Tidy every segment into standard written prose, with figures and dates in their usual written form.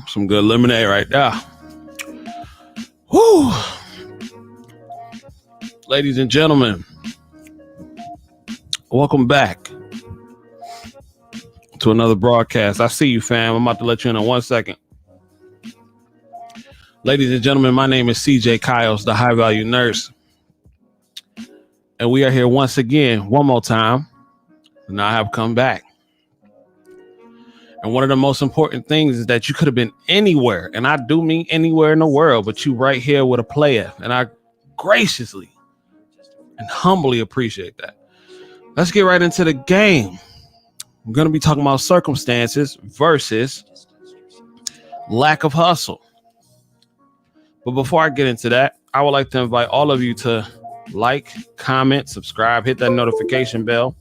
Some good lemonade right there. Woo! Ladies and gentlemen, welcome back to another broadcast. I see you, fam. I'm about to let you in 1 second. Ladies and gentlemen, my name is CJ Kyles, the High Value Nurse. And we are here once again, one more time. And I have come back. And one of the most important things is that you could have been anywhere. And I do mean anywhere in the world, but you right here with a player. And I graciously and humbly appreciate that. Let's get right into the game. I'm going to be talking about circumstances versus lack of hustle. But before I get into that, I would like to invite all of you to like, comment, subscribe, hit that notification bell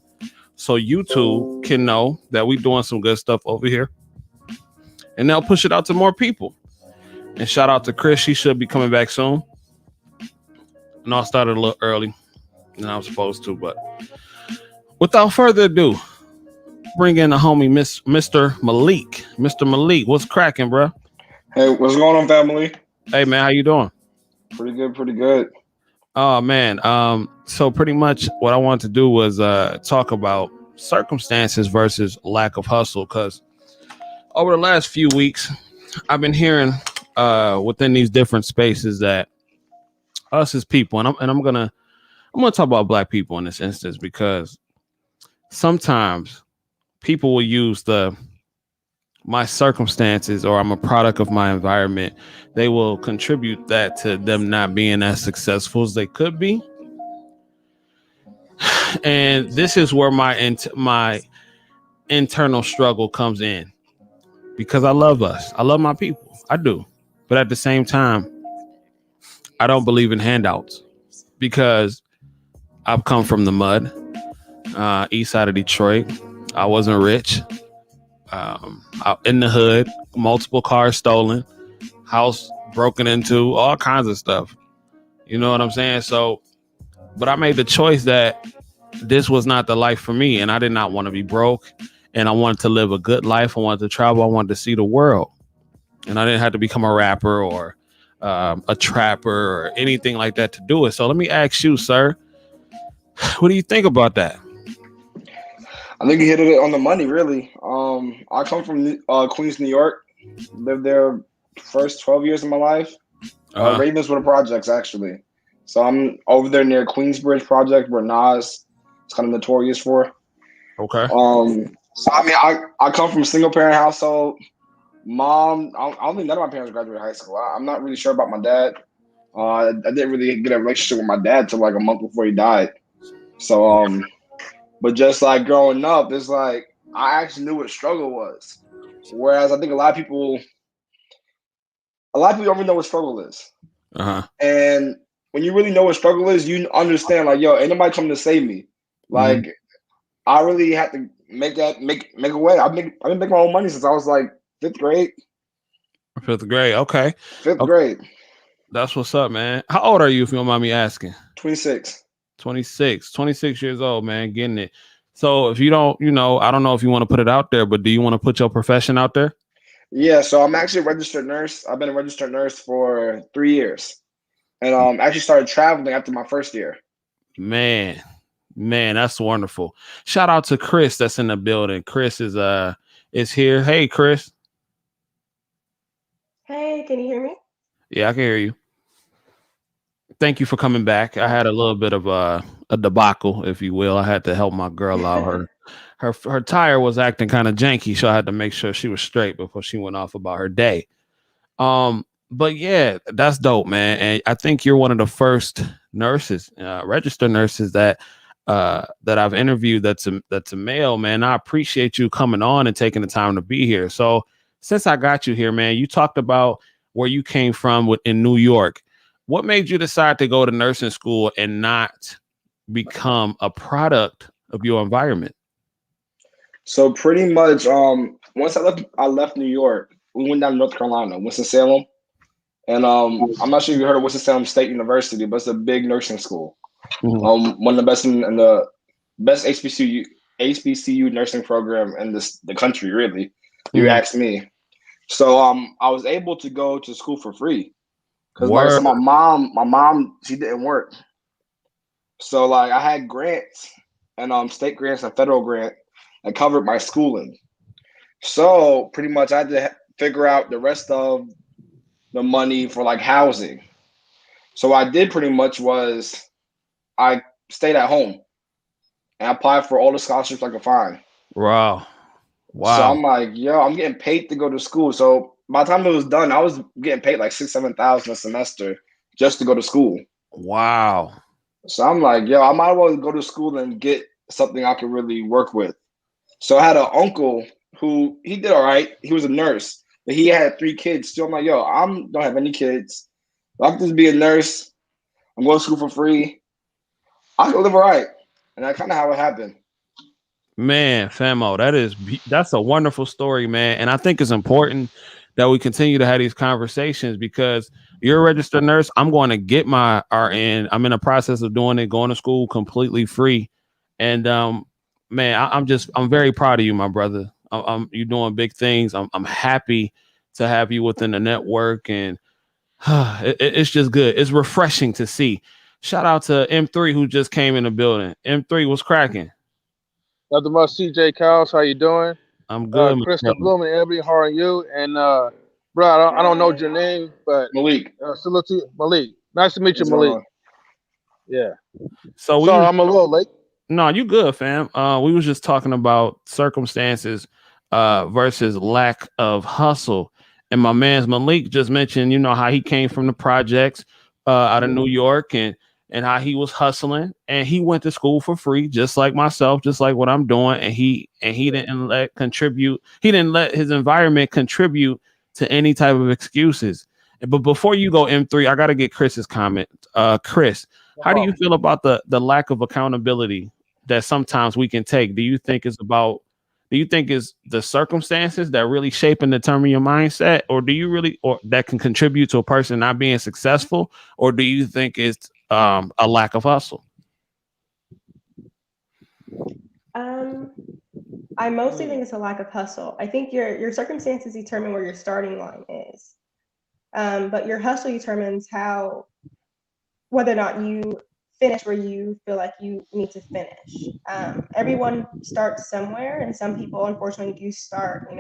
so YouTube can know that we're doing some good stuff over here. And they'll push it out to more people. And shout out to Chris. She should be coming back soon. And I started a little early than I was supposed to. But without further ado, bring in the homie, Mr. Malik. Mr. Malik, what's cracking, bro? Hey, what's going on, family? Hey, man, how you doing? Pretty good. Oh, man. So pretty much what I wanted to do was talk about circumstances versus lack of hustle, because over the last few weeks, I've been hearing within these different spaces that us as people, and I'm gonna talk about Black people in this instance, because sometimes people will use my circumstances, or I'm a product of my environment. They will contribute that to them not being as successful as they could be. And this is where my internal struggle comes in, because I love us. I love my people. I do. But at the same time, I don't believe in handouts, because I've come from the mud, east side of Detroit. I wasn't rich. Out in the hood, multiple cars stolen, house broken into, all kinds of stuff. You know what I'm saying? So, but I made the choice that this was not the life for me, and I did not want to be broke, and I wanted to live a good life. I wanted to travel. I wanted to see the world, and I didn't have to become a rapper or a trapper or anything like that to do it. So let me ask you, sir, what do you think about that? I think you hit it on the money, really. I come from Queens, New York. Lived there first 12 years of my life. Ravenswood Projects, actually. So I'm over there near Queensbridge Project, where Nas is kind of notorious for. Okay. So I mean, I come from a single parent household. Mom, I don't think none of my parents graduated high school. I'm not really sure about my dad. I didn't really get a relationship with my dad till like a month before he died. So but just like growing up, it's like I actually knew what struggle was. Whereas I think a lot of people don't really know what struggle is. And when you really know what struggle is, you understand, like, yo, ain't nobody coming to save me. Like, I really had to make a way. I've been making my own money since I was like fifth grade. Okay. Fifth grade. That's what's up, man. How old are you, if you don't mind me asking? 26. 26 years old, man, getting it. So if you don't, I don't know if you want to put it out there, but do you want to put your profession out there? Yeah, so I'm actually a registered nurse. I've been a registered nurse for 3 years. And actually started traveling after my first year. Man, that's wonderful. Shout out to Chris that's in the building. Chris is here. Hey, Chris. Hey, can you hear me? Yeah, I can hear you. Thank you for coming back. I had a little bit of a debacle, if you will. I had to help my girl out. Her tire was acting kind of janky, so I had to make sure she was straight before she went off about her day. But yeah, that's dope, man. And I think you're one of the first nurses, registered nurses that I've interviewed that's a male, man. I appreciate you coming on and taking the time to be here. So since I got you here, man, you talked about where you came from in New York. What made you decide to go to nursing school and not become a product of your environment? So pretty much, once I left New York, we went down to North Carolina, Winston-Salem. And I'm not sure if you heard of Winston-Salem State University, but it's a big nursing school. One of the best in the best HBCU nursing program in the country, really. You ask me. So I was able to go to school for free because like so my mom she didn't work, so like I had grants and state grants and federal grant that covered my schooling. So pretty much I had to figure out the rest of the money for like housing. So what I did pretty much was I stayed at home and I applied for all the scholarships I could find. Wow. So I'm like, yo, I'm getting paid to go to school. So by the time it was done, I was getting paid like 6,000-7,000 a semester just to go to school. Wow. So I'm like, yo, I might as well go to school and get something I can really work with. So I had an uncle who he did all right. He was a nurse, but he had 3 kids. So I'm like, yo, I don't have any kids. I can just be a nurse. I'm going to school for free. I can live all right. And that's kind of how it happened. Man, Famo, that's a wonderful story, man. And I think it's important that we continue to have these conversations because you're a registered nurse. I'm going to get my RN. I'm in the process of doing it, going to school completely free. And man, I'm very proud of you, my brother. You're doing big things. I'm happy to have you within the network, and it's just good. It's refreshing to see. Shout out to M3 who just came in the building. M3 was cracking. Nothing much, CJ Cows. How you doing? I'm good. Krista Bloom and Ebony, how are you? And bro, I don't know your name, but Malik. Salute to you, Malik. Nice to meet you, Malik. Yeah. So sorry, I'm a little late. No, you good, fam. We was just talking about circumstances versus lack of hustle. And my man's Malik just mentioned, you know, how he came from the projects out of New York and how he was hustling, and he went to school for free, just like myself, just like what I'm doing. And he didn't let his environment contribute to any type of excuses. But before you go, M3, I got to get Chris's comment. Chris, how do you feel about the lack of accountability that sometimes we can take? Do you think it's the circumstances that really shape and determine your mindset, or that can contribute to a person not being successful, or do you think it's a lack of hustle? I mostly think it's a lack of hustle. I think your circumstances determine where your starting line is, but your hustle determines whether or not you finish where you feel like you need to finish. Everyone starts somewhere, and some people unfortunately do start,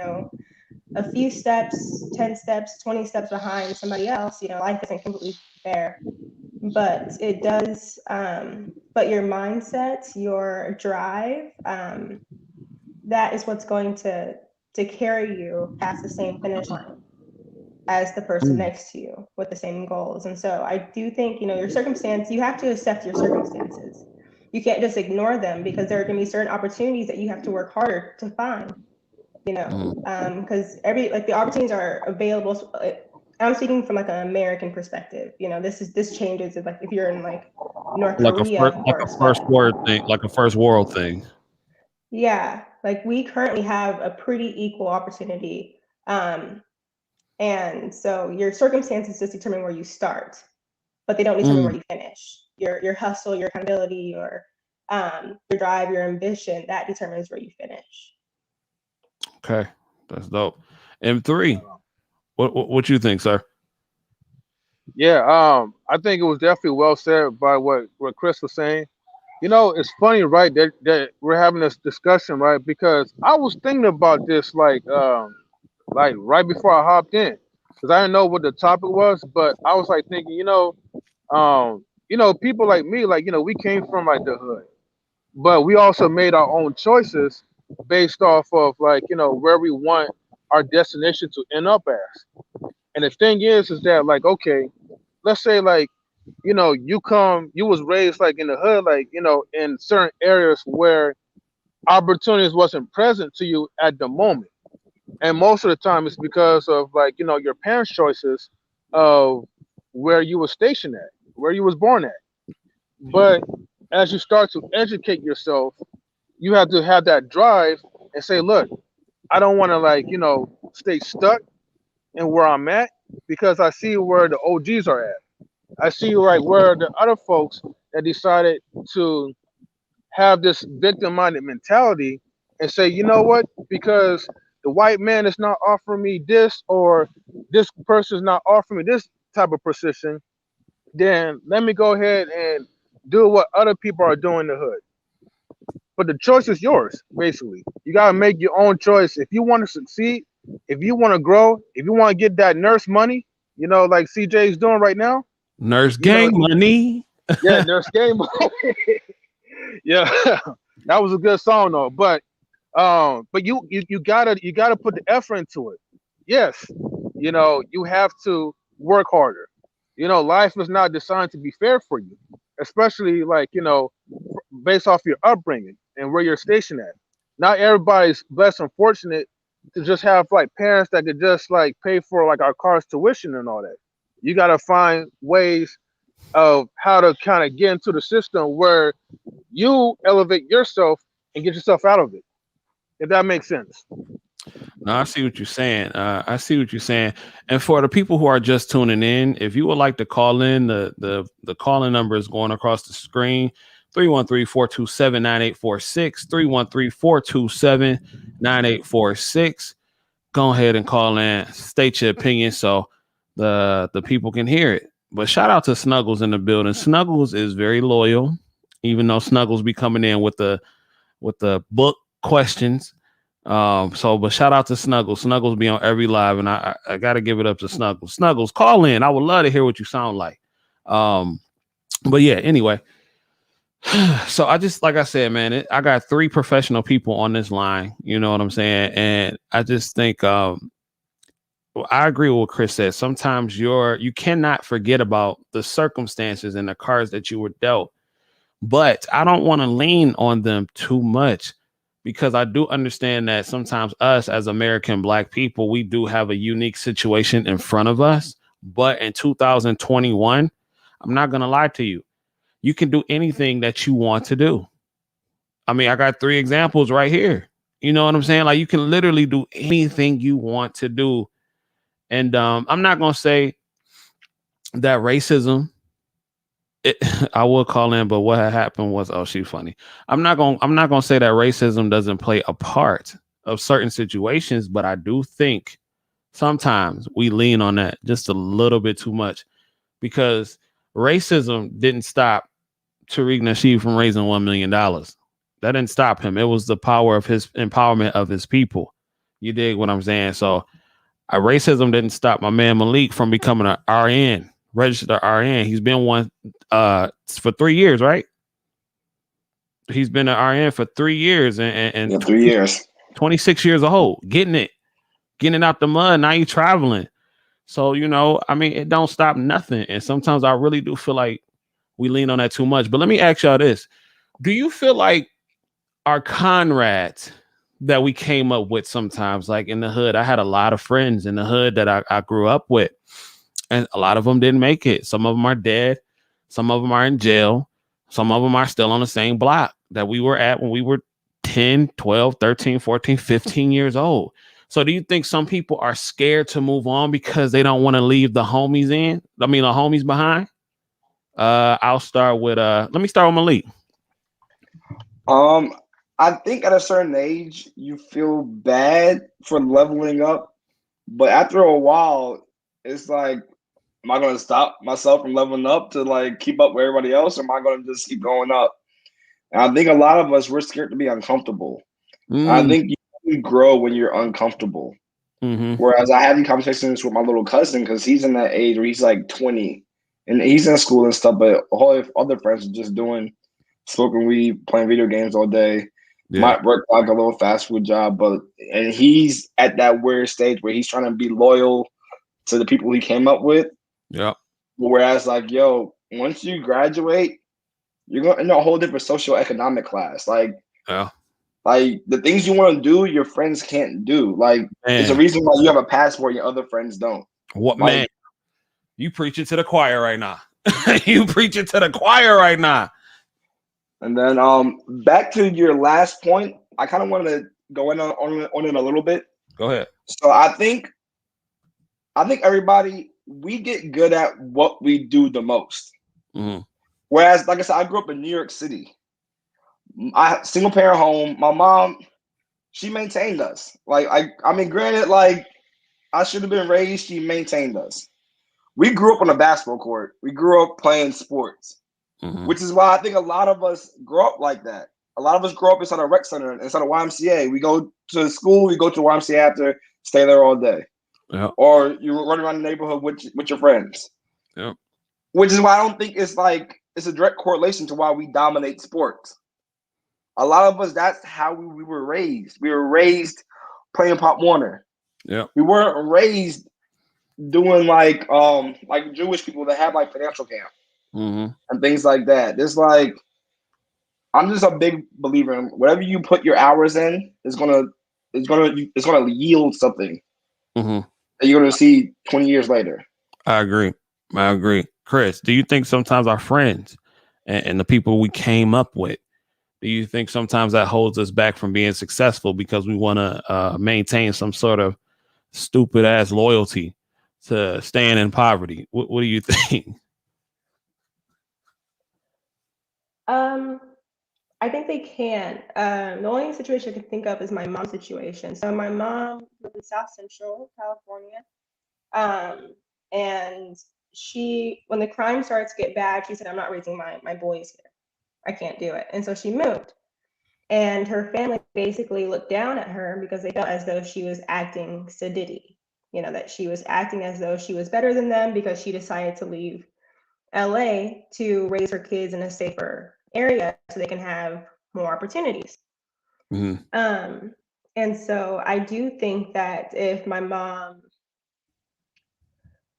a few steps, 10 steps, 20 steps behind somebody else. Life isn't completely fair, but it does, but your mindset, your drive, that is what's going to carry you past the same finish line as the person next to you with the same goals. And so I do think, your circumstance, you have to accept your circumstances. You can't just ignore them, because there are going to be certain opportunities that you have to work harder to find, because the opportunities are available. I'm speaking from like an American perspective. This changes if you're in North Korea, like a first world thing. Yeah, we currently have a pretty equal opportunity. And so your circumstances just determine where you start, but they don't determine where you finish. Your hustle, your accountability, your drive, your ambition, that determines where you finish. Okay, that's dope. M3, what you think, sir? Yeah, I think it was definitely well said by what Chris was saying. It's funny, right, that we're having this discussion, right? Because I was thinking about this like right before I hopped in, because I didn't know what the topic was, but I was like thinking, people like me, we came from like the hood, but we also made our own choices based off of where we want our destination to end up as. And the thing is that okay, let's say you was raised in the hood, in certain areas where opportunities wasn't present to you at the moment. And most of the time it's because of your parents' choices of where you were stationed at, where you was born at. But as you start to educate yourself, you have to have that drive and say, look, I don't want to stay stuck in where I'm at, because I see where the OGs are at. I see where the other folks that decided to have this victim-minded mentality and say, you know what, because the white man is not offering me this, or this person is not offering me this type of position, then let me go ahead and do what other people are doing in the hood. But the choice is yours, basically. You got to make your own choice. If you want to succeed, if you want to grow, if you want to get that nurse money, you know, like CJ is doing right now. Nurse gang money. Yeah, nurse game. Yeah, that was a good song though. But you gotta put the effort into it. Yes, you know, you have to work harder. You know, life is not designed to be fair for you, especially like, you know, based off your upbringing and where you're stationed at. Not everybody's blessed and fortunate to just have like parents that could just like pay for like our car's tuition and all that. You got to find ways of how to kind of get into the system where you elevate yourself and get yourself out of it, if that makes sense. No, I see what you're saying. I see what you're saying. And for the people who are just tuning in, if you would like to call in, the calling number is going across the screen. 313-427-9846. 313-427-9846. Go ahead and call in. State your opinion so the people can hear it. But shout out to Snuggles in the building. Snuggles is very loyal, even though Snuggles be coming in with the book questions. But shout out to Snuggles. Snuggles be on every live, and I gotta give it up to Snuggles. Snuggles, call in. I would love to hear what you sound like. But yeah, anyway. So I just, like I said, man, I got 3 professional people on this line. You know what I'm saying? And I just think I agree with what Chris said. Sometimes you cannot forget about the circumstances and the cards that you were dealt. But I don't want to lean on them too much, because I do understand that sometimes us as American Black people, we do have a unique situation in front of us. But in 2021, I'm not going to lie to you. You can do anything that you want to do. I mean, I got 3 examples right here. You know what I'm saying? Like, you can literally do anything you want to do. And I'm not going to say that racism, I will call in, but what had happened was, oh, she's funny. I'm not going to say that racism doesn't play a part of certain situations, but I do think sometimes we lean on that just a little bit too much, because racism didn't stop Tariq Nasheed from raising $1 million. That didn't stop him. It was the power of his empowerment of his people. You dig what I'm saying? So racism didn't stop my man Malik from becoming an RN, registered RN. He's been one for 3 years, right? He's been an RN for 3 years and 3 years, 26 years old, getting it out the mud. Now you traveling. So, you know, I mean, it don't stop nothing. And sometimes I really do feel like we lean on that too much. But let me ask y'all this. Do you feel like our Conrads that we came up with sometimes, like in the hood? I had a lot of friends in the hood that I grew up with, and a lot of them didn't make it. Some of them are dead. Some of them are in jail. Some of them are still on the same block that we were at when we were 10, 12, 13, 14, 15 years old. So do you think some people are scared to move on because they don't want to leave the homies behind? I'll start with let me start with Malik. I think at a certain age you feel bad for leveling up, but after a while, it's like, am I going to stop myself from leveling up to like keep up with everybody else, or am I going to just keep going up? And I think a lot of us, we're scared to be uncomfortable. I think you grow when you're uncomfortable. Mm-hmm. Whereas I had these conversations with my little cousin, because he's in that age where he's like 20 and he's in school and stuff, but all his other friends are just smoking weed, playing video games all day. Yeah. Might work like a little fast food job, and he's at that weird stage where he's trying to be loyal to the people he came up with. Yeah. Whereas, like, yo, once you graduate, you're going in a whole different socioeconomic class. Like, yeah. Like, the things you want to do, your friends can't do. Like, there's a reason why you have a passport, your other friends don't. What, like, man? You preaching to the choir right now. You preaching to the choir right now. And then back to your last point, I kind of wanted to go in on it a little bit. Go ahead. So I think everybody, we get good at what we do the most. Mm-hmm. Whereas, like I said, I grew up in New York City. I single parent home. My mom, she maintained us. Like I mean, granted, like I should have been raised. She maintained us. We grew up on a basketball court. We grew up playing sports, which is why I think a lot of us grow up like that. A lot of us grow up inside a rec center, inside a YMCA. We go to school, we go to YMCA after, stay there all day. Yeah. Or you run around the neighborhood with your friends. Yeah. Which is why I don't think it's a direct correlation to why we dominate sports. A lot of us, that's how we were raised. We were raised playing Pop Warner. Yeah. We weren't raised doing like Jewish people that have like financial camp and things like that. It's like I'm just a big believer in whatever you put your hours in is gonna yield something that you're gonna see 20 years later. I agree. Chris, do you think sometimes our friends and the people we came up with, do you think sometimes that holds us back from being successful because we want to maintain some sort of stupid ass loyalty to staying in poverty? What do you think? I think they can. The only situation I can think of is my mom's situation. So my mom lived in South Central California. And when the crime starts to get bad, she said, I'm not raising my boys here. I can't do it. And so she moved. And her family basically looked down at her because they felt as though she was acting sedity, that she was acting as though she was better than them because she decided to leave LA to raise her kids in a safer area so they can have more opportunities. And so I do think that if my mom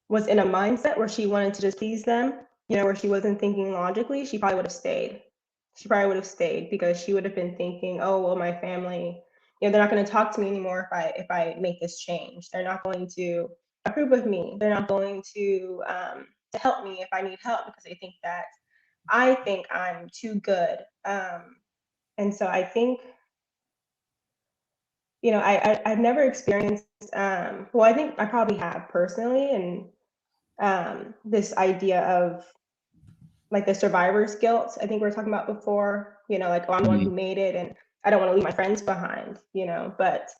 was in a mindset where she wanted to just please them, where she wasn't thinking logically, she probably would have stayed. She probably would have stayed because she would have been thinking, oh, well, my family, they're not going to talk to me anymore if I make this change. They're not going to approve of me. They're not going to help me if I need help because they think that I think I'm too good. And so I think, I've never experienced, well, I think I probably have personally, and this idea of like the survivor's guilt, I think we were talking about before, like, oh, I'm the one who made it and I don't want to leave my friends behind, but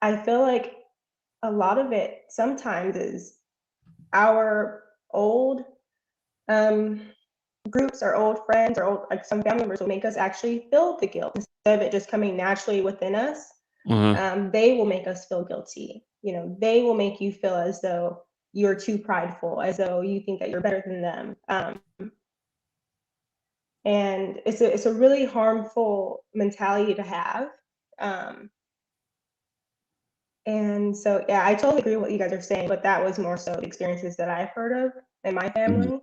I feel like a lot of it sometimes is our old groups, our old friends, or old, like some family members will make us actually feel the guilt instead of it just coming naturally within us. They will make us feel guilty. They will make you feel as though you're too prideful, as though you think that you're better than them. And it's a really harmful mentality to have. And so, yeah, I totally agree with what you guys are saying, but that was more so the experiences that I've heard of in my family,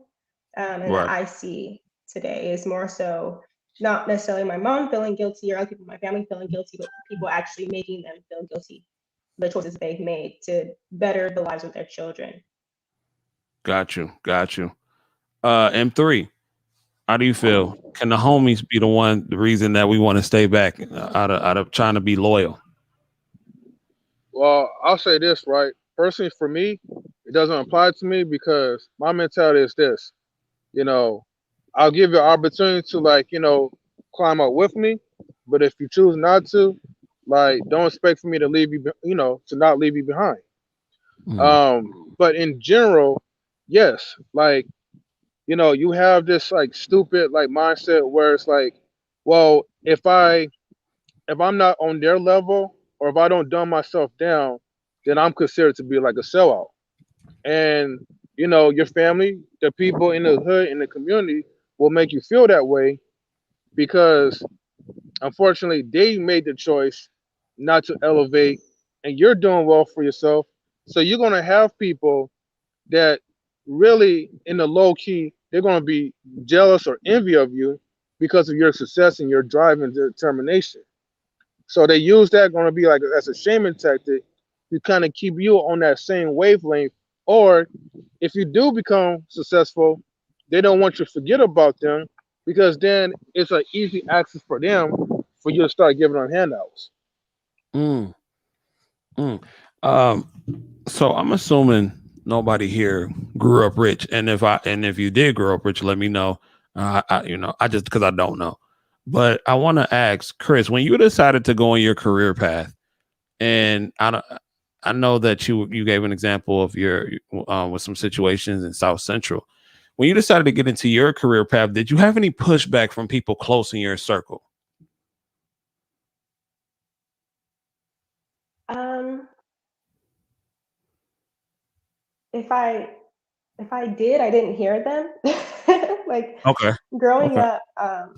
and that I see today is more so not necessarily my mom feeling guilty or other people in my family feeling guilty, but people actually making them feel guilty for the choices they've made to better the lives of their children. Got you. M3, how do you feel? Can the homies be the reason that we want to stay back out of trying to be loyal? Well, I'll say this, right? Personally, for me, it doesn't apply to me because my mentality is this. I'll give you an opportunity to climb up with me, but if you choose not to, don't expect for me to leave you, to not leave you behind. But in general, yes, you have this stupid mindset where it's well, if I'm not on their level or if I don't dumb myself down, then I'm considered to be like a sellout. And your family, the people in the hood, in the community will make you feel that way because unfortunately they made the choice not to elevate and you're doing well for yourself. So you're going to have people that really in the low key, they're going to be jealous or envy of you because of your success and your drive and determination. So they use that going to be as a shaming tactic to kind of keep you on that same wavelength. Or if you do become successful, they don't want you to forget about them because then it's an easy access for them for you to start giving them handouts. So I'm assuming nobody here grew up rich, and if you did grow up rich, let me know. I just because I don't know. But I want to ask Chris, when you decided to go on your career path, and I know that you gave an example of your with some situations in South Central. When you decided to get into your career path, did you have any pushback from people close in your circle? Um, if I did, I didn't hear them. Like Okay. growing Okay. up,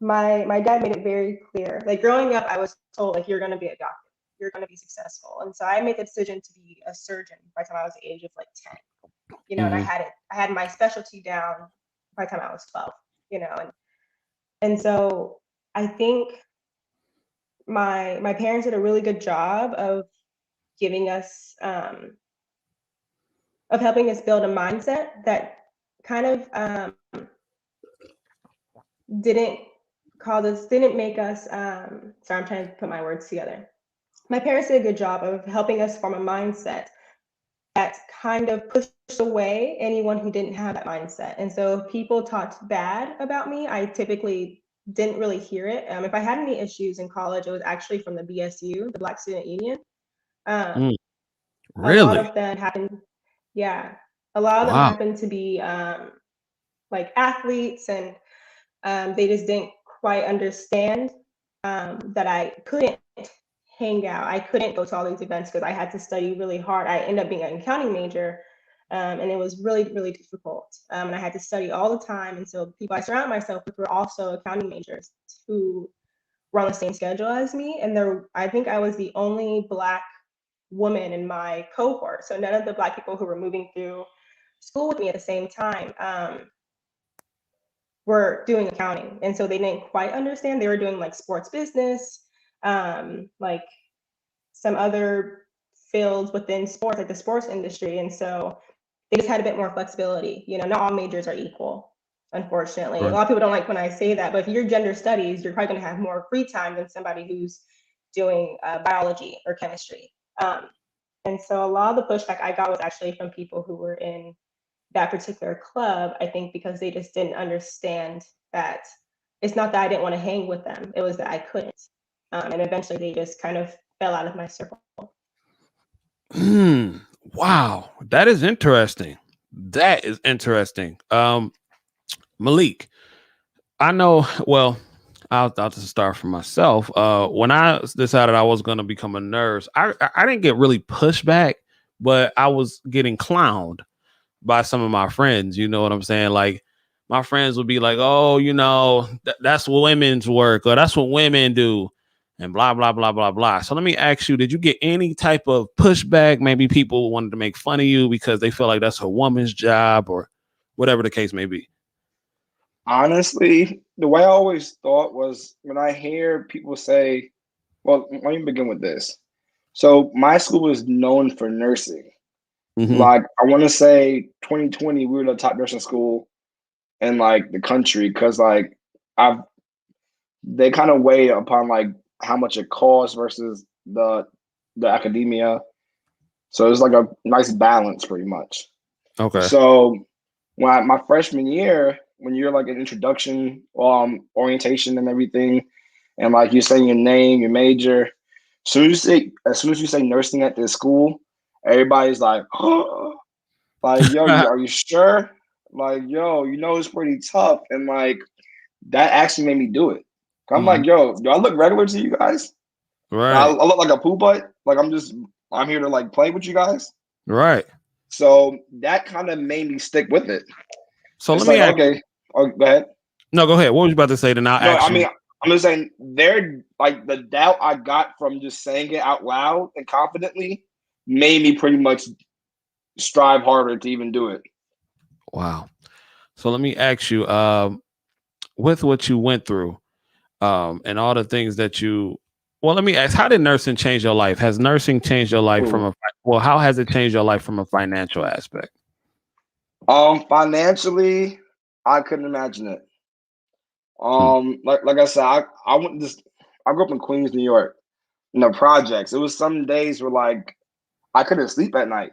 my dad made it very clear. Like growing up, I was told like you're gonna be a doctor, you're gonna be successful, and so I made the decision to be a surgeon by the time I was the age of like 10. And Hmm. I had my specialty down by the time I was 12. And so I think my parents did a really good job of giving us of helping us build a mindset that kind of didn't didn't make us sorry, I'm trying to put my words together. My parents did a good job of helping us form a mindset that kind of pushed away anyone who didn't have that mindset. And so if people talked bad about me, I typically didn't really hear it. If I had any issues in college, it was actually from the BSU, the Black Student Union. Mm, A lot really? of them happened, yeah, a lot of them Wow. happened to be like athletes, and they just didn't quite understand that I couldn't hang out. I couldn't go to all these events because I had to study really hard. I ended up being an accounting major, and it was really, really difficult. And I had to study all the time. And so people I surrounded myself with were also accounting majors who were on the same schedule as me. And I think I was the only Black woman in my cohort. So none of the Black people who were moving through school with me at the same time were doing accounting. And so they didn't quite understand. They were doing like sports business, like some other fields within sports, like the sports industry. And so they just had a bit more flexibility. Not all majors are equal, unfortunately. A Right. lot of people don't like when I say that, but if you're gender studies, you're probably going to have more free time than somebody who's doing biology or chemistry. And so a lot of the pushback I got was actually from people who were in that particular club, I think because they just didn't understand that it's not that I didn't want to hang with them, it was that I couldn't. And eventually they just kind of fell out of my circle. Hmm. Wow. That is interesting. That is interesting. Malik, I know. Well, I'll just start for myself. When I decided I was going to become a nurse, I didn't get really pushback, but I was getting clowned by some of my friends. You know what I'm saying? Like my friends would be like, "Oh, that's women's work, or that's what women do," and blah blah blah blah blah. So let me ask you: did you get any type of pushback? Maybe people wanted to make fun of you because they feel like that's a woman's job, or whatever the case may be. Honestly, the way I always thought was when I hear people say, well, let me begin with this. So my school is known for nursing. Hmm. Like I want to say 2020, we were the top nursing school in like the country because like I've they kind of weigh upon like how much it costs versus the academia. So it's like a nice balance pretty much. Okay. So my freshman year, when you're like an introduction, orientation and everything, and like you're saying your name, your major, as soon as you say nursing at this school, everybody's like, oh, like yo, are you sure? Like yo, it's pretty tough, and like that actually made me do it. I'm Mhm. like, yo, do I look regular to you guys? I Right. look like a poo butt. Like I'm here to like play with you guys. Right. So that kind of made me stick with it. So let It's me like, ask. okay, oh, go ahead. No, go ahead. What was you about to say? Then I'll No, ask I you. mean, I'm just saying they're like the doubt I got from just saying it out loud and confidently made me pretty much strive harder to even do it. Wow. So let me ask you. With what you went through, and all the things that you. Well, let me ask. How did nursing change your life? Has nursing changed your life from Ooh. a? Well, how has it changed your life from a financial aspect? Financially, I couldn't imagine it. Mm. Like I said, I went this. I grew up in Queens, New York, in the projects. It was some days where like I couldn't sleep at night.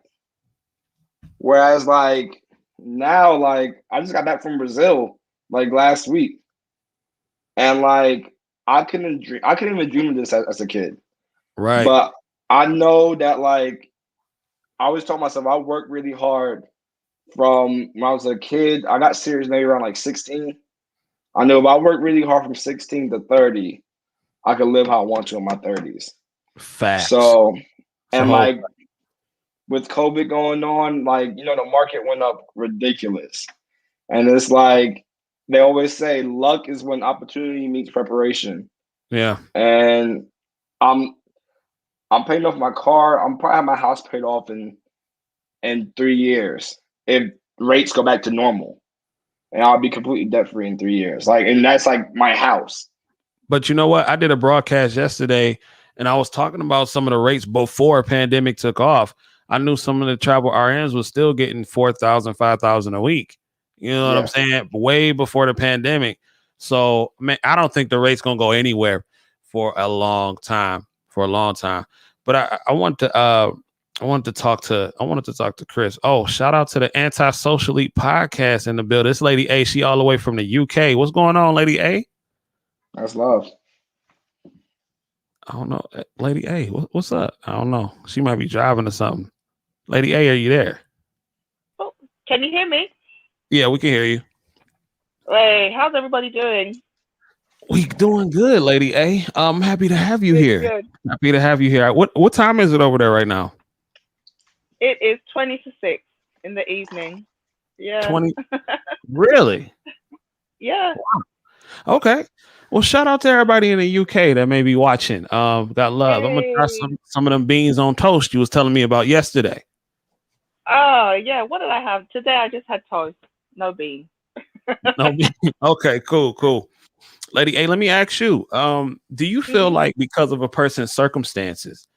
Whereas like now, like I just got back from Brazil. like last week, and like I couldn't even dream of this as a kid. Right. But I know that like I always told myself I worked really hard from when I was a kid. I got serious maybe around like 16. I know if I work really hard from 16 to 30, I could live how I want to in my 30s. Facts. So, It's a and whole like with COVID going on, like, the market went up ridiculous. And it's like they always say luck is when opportunity meets preparation. yeah. And I'm I'm paying off my car. I'm probably have my house paid off in 3 years if rates go back to normal. And I'll be completely debt free in 3 years. Like, and that's like my house. But you know what? I did a broadcast yesterday and I was talking about some of the rates before pandemic took off. I knew some of the travel RNs was still getting 4,000, 5,000 a week. You know what I'm Yeah. saying? Way before the pandemic. So, man, I don't think the rate's going to go anywhere for a long time, But I wanted to talk to Chris. Oh, shout out to the Antisocial Elite podcast in the building. This Lady A, she all the way from the UK. What's going on, Lady A? That's love. I don't know. Lady A, what's up? I don't know. She might be driving or something. Lady A, are you there? Oh, can you hear me? Yeah, we can hear you. Hey, how's everybody doing? We doing good, Lady A. I'm happy to have you Good, here. good. Happy to have you here. What time is it over there right now? It is 20 to 6 in the evening. Yeah. 20. Really? Yeah. Okay. Well, shout out to everybody in the UK that may be watching. Got love. I'm gonna try Hey. some of them beans on toast you was telling me about yesterday. Oh, yeah. What did I have? Today I just had toast. No beans. No, okay, cool. Lady A, let me ask you. Do you feel Mhm. like because of a person's circumstances,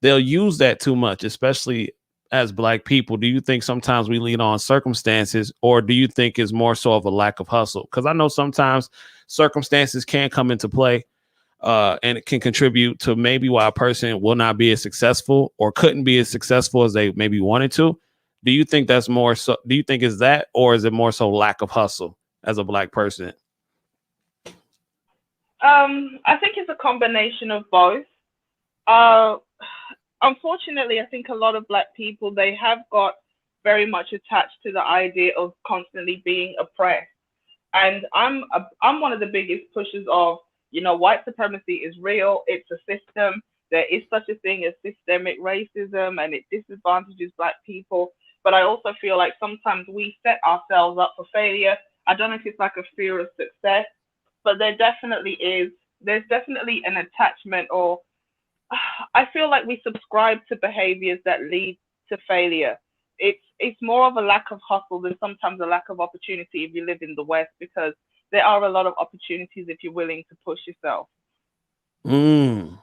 they'll use that too much, especially as Black people? Do you think sometimes we lean on circumstances, or do you think it's more so of a lack of hustle? Because I know sometimes circumstances can come into play, and it can contribute to maybe why a person will not be as successful or couldn't be as successful as they maybe wanted to. Do you think that's more so? Do you think is that, or is it more so lack of hustle as a Black person? I think it's a combination of both. Uh, Unfortunately, I think a lot of Black people, they have got very much attached to the idea of constantly being oppressed. And I'm one of the biggest pushers of, white supremacy is real. It's a system. There is such a thing as systemic racism, and it disadvantages Black people. But I also feel like sometimes we set ourselves up for failure. I don't know if it's like a fear of success, but there's definitely an attachment, or I feel like we subscribe to behaviors that lead to failure. It's more of a lack of hustle than sometimes a lack of opportunity if you live in the West, because there are a lot of opportunities if you're willing to push yourself. Mm,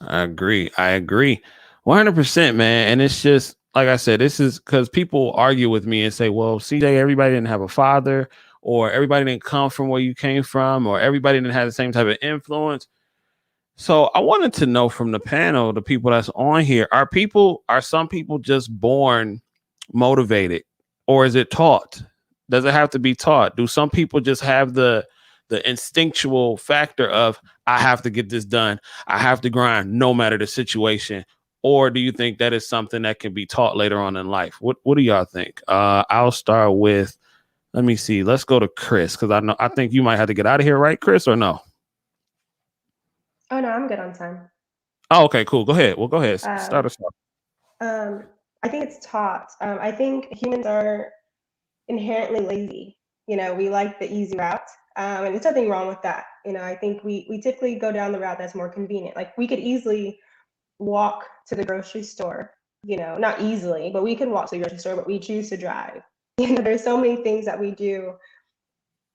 I agree. 100%, man. And it's just like I said, this is because people argue with me and say, well, CJ, everybody didn't have a father, or everybody didn't come from where you came from, or everybody didn't have the same type of influence. So I wanted to know from the panel, the people that's on here, are some people just born motivated, or is it taught? Does it have to be taught? Do some people just have the instinctual factor of I have to get this done, I have to grind no matter the situation? Or do you think that is something that can be taught later on in life? What do y'all think? I'll start with, let me see. Let's go to Chris, because I think you might have to get out of here, right, Chris, or no? Oh no, I'm good on time. Oh, okay, cool. Go ahead. Well, go ahead. Start Um, us off. I think it's taught. I think humans are inherently lazy. We like the easy route, and there's nothing wrong with that. I think we typically go down the route that's more convenient. Like we could easily walk to the grocery store. Not easily, but we can walk to the grocery store, but we choose to drive. There's so many things that we do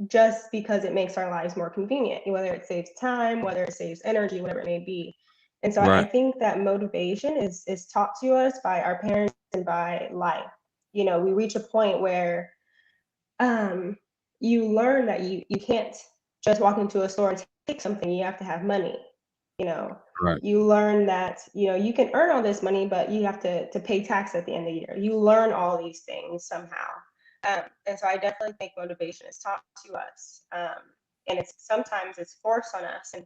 just because it makes our lives more convenient, whether it saves time, whether it saves energy, whatever it may be. And so I Right. think that motivation is taught to us by our parents and by life. We reach a point where you learn that you can't just walk into a store and take something. You have to have money. You know, Right. you learn that you can earn all this money, but you have to pay tax at the end of the year. You learn all these things somehow. And so I definitely think motivation is taught to us. And sometimes it's forced on us. And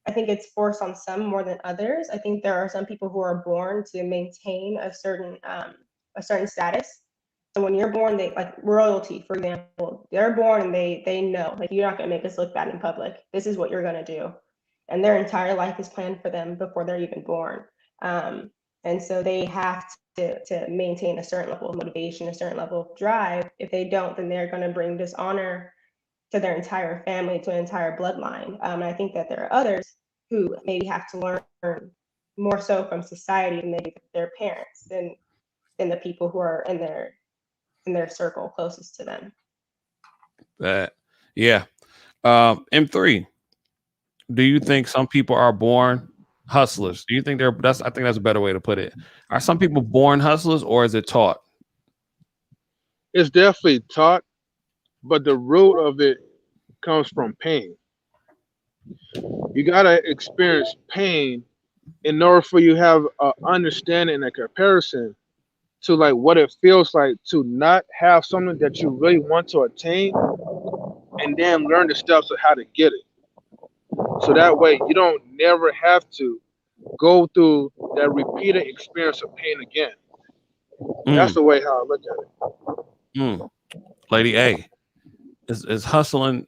I think it's forced on some more than others. I think there are some people who are born to maintain a certain status. So when you're born, they like royalty, for example, they're born and they know, like, you're not gonna make us look bad in public. This is what you're gonna do. And their entire life is planned for them before they're even born. And so they have to maintain a certain level of motivation, a certain level of drive. If they don't, then they're gonna bring dishonor to their entire family, to an entire bloodline. And I think that there are others who maybe have to learn more so from society and maybe their parents than the people who are in their circle closest to them. Yeah. M3, do you think some people are born hustlers? Do you think I think that's a better way to put it. Are some people born hustlers, or is it taught? It's definitely taught, but the root of it comes from pain. You gotta experience pain in order for you to have an understanding and a comparison to like what it feels like to not have something that you really want to attain, and then learn the steps of how to get it. So that way you don't never have to go through that repeated experience of pain again. That's the way how I look at it. Lady A, is hustling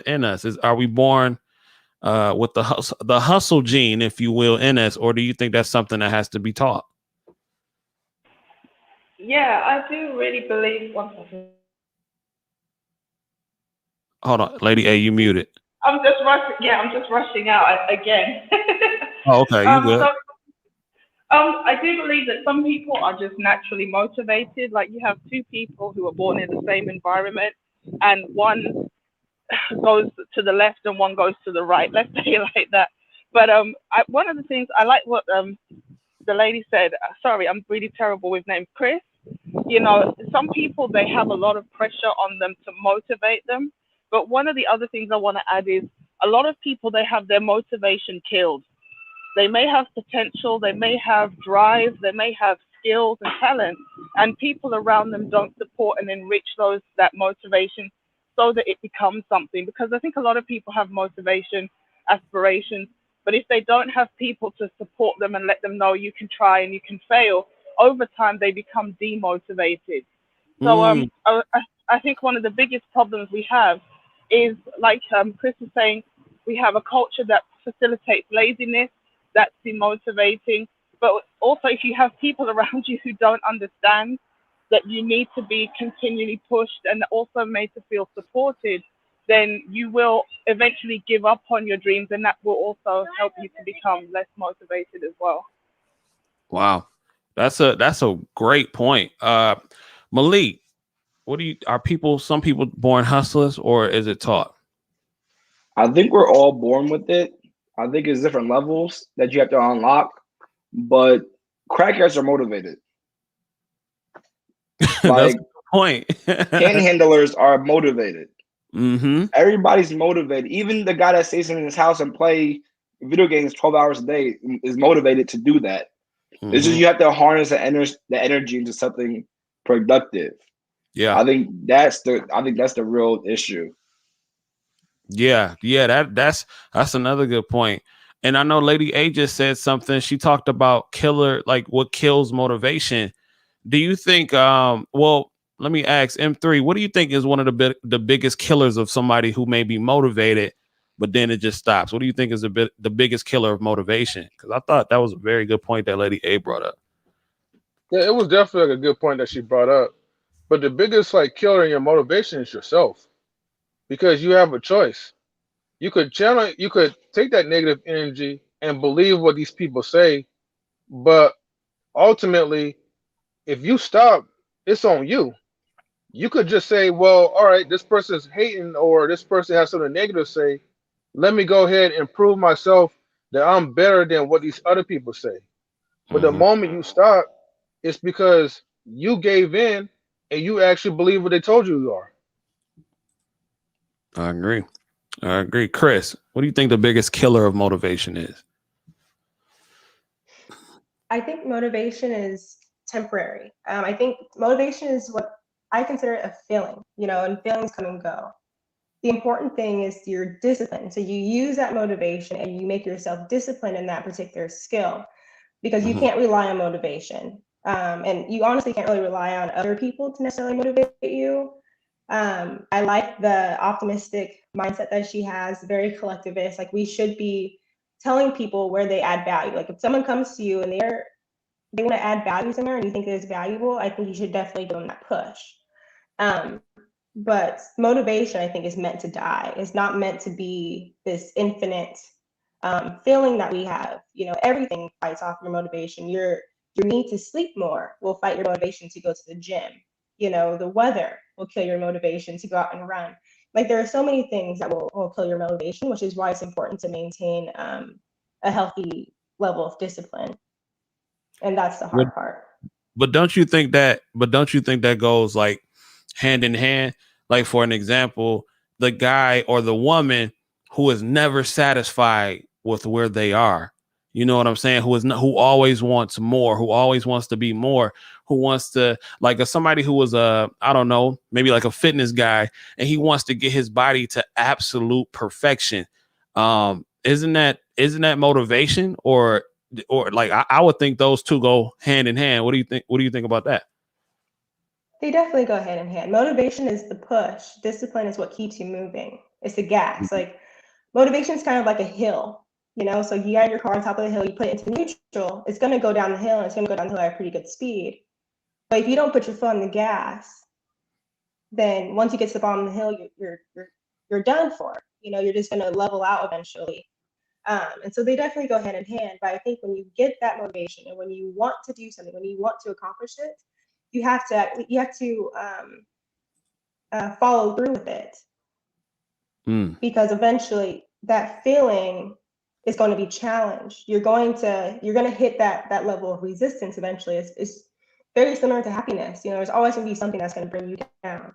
in us? Are we born with the hustle gene, if you will, in us, or do you think that's something that has to be taught? Yeah, I do really believe. One second. Hold on, Lady A, you muted. I'm just rushing. Yeah, I'm just rushing out again. Oh, okay, you good. I do believe that some people are just naturally motivated. Like, you have two people who are born in the same environment, and one goes to the left and one goes to the right. Let's say it like that. But one of the things I like what the lady said. Sorry, I'm really terrible with names. Chris. You know, some people, they have a lot of pressure on them to motivate them. But one of the other things I want to add is a lot of people, they have their motivation killed. They may have potential, they may have drive, they may have skills and talent, and people around them don't support and enrich that motivation so that it becomes something. Because I think a lot of people have motivation, aspirations, but if they don't have people to support them and let them know you can try and you can fail, over time they become demotivated. So I think one of the biggest problems we have is, like Chris is saying, we have a culture that facilitates laziness, that's demotivating. But also, if you have people around you who don't understand that you need to be continually pushed and also made to feel supported, then you will eventually give up on your dreams, and that will also help you to become less motivated as well. Wow, that's a great point. Malik, some people born hustlers, or is it taught? I think we're all born with it. I think it's different levels that you have to unlock, but crackheads are motivated. Like, that's a good point. Panhandlers are motivated. Mm-hmm. Everybody's motivated. Even the guy that stays in his house and play video games 12 hours a day is motivated to do that. Mm-hmm. It's just you have to harness the energy into something productive. Yeah, I think that's the real issue. Yeah, that's another good point. And I know Lady A just said something. She talked about what kills motivation. Do you think? Well, let me ask M3. What do you think is one of the biggest killers of somebody who may be motivated, but then it just stops? What do you think is the biggest killer of motivation? Because I thought that was a very good point that Lady A brought up. Yeah, it was definitely a good point that she brought up. But the biggest killer in your motivation is yourself, because you have a choice. You could take that negative energy and believe what these people say, but ultimately, if you stop, it's on you. You could just say, well, all right, this person's hating, or this person has something negative to say. Let me go ahead and prove myself that I'm better than what these other people say. But the moment you stop, it's because you gave in and you actually believe what they told you are. I agree. Chris, what do you think the biggest killer of motivation is? I think motivation is temporary. I think motivation is what I consider it a feeling, and feelings come and go. The important thing is your discipline. So you use that motivation and you make yourself disciplined in that particular skill, because you can't rely on motivation. And you honestly can't really rely on other people to necessarily motivate you. I like the optimistic mindset that she has, very collectivist. Like, we should be telling people where they add value. Like, if someone comes to you and they want to add value somewhere and you think it's valuable, I think you should definitely give them that push. But motivation, I think, is meant to die. It's not meant to be this infinite feeling that we have. Everything fights off your motivation. Your need to sleep more will fight your motivation to go to the gym. The weather will kill your motivation to go out and run. Like, there are so many things that will kill your motivation, which is why it's important to maintain a healthy level of discipline. And that's the hard part. But don't you think that goes like hand in hand? Like, for an example, the guy or the woman who is never satisfied with where they are. You know what I'm saying? Who always wants more, who always wants to be more, who wants to, like, somebody who was I don't know, maybe like a fitness guy, and he wants to get his body to absolute perfection. Isn't that motivation? Or like, I would think those two go hand in hand. What do you think? What do you think about that? They definitely go hand in hand. Motivation is the push. Discipline is what keeps you moving. It's the gas. Like, motivation is kind of like a hill. So you got your car on top of the hill, you put it into neutral, it's going to go down the hill, and it's going to go down the hill at a pretty good speed. But if you don't put your foot on the gas, then once you get to the bottom of the hill, you're done for. You're just going to level out eventually. And so they definitely go hand in hand. But I think when you get that motivation and when you want to do something, when you want to accomplish it, you have to follow through with it. Because eventually that feeling is going to be challenged. You're going to hit that level of resistance eventually. It's very similar to happiness. There's always going to be something that's going to bring you down.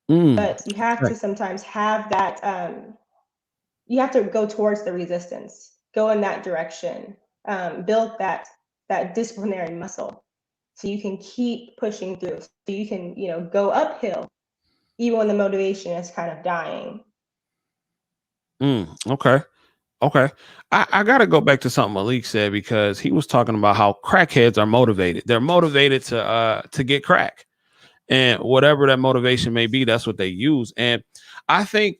But you have to sometimes have that. You have to go towards the resistance. Go in that direction. Build that disciplinary muscle, so you can keep pushing through. So you can go uphill, even when the motivation is kind of dying. Okay. I got to go back to something Malik said, because he was talking about how crackheads are motivated. They're motivated to get crack, and whatever that motivation may be, that's what they use. And I think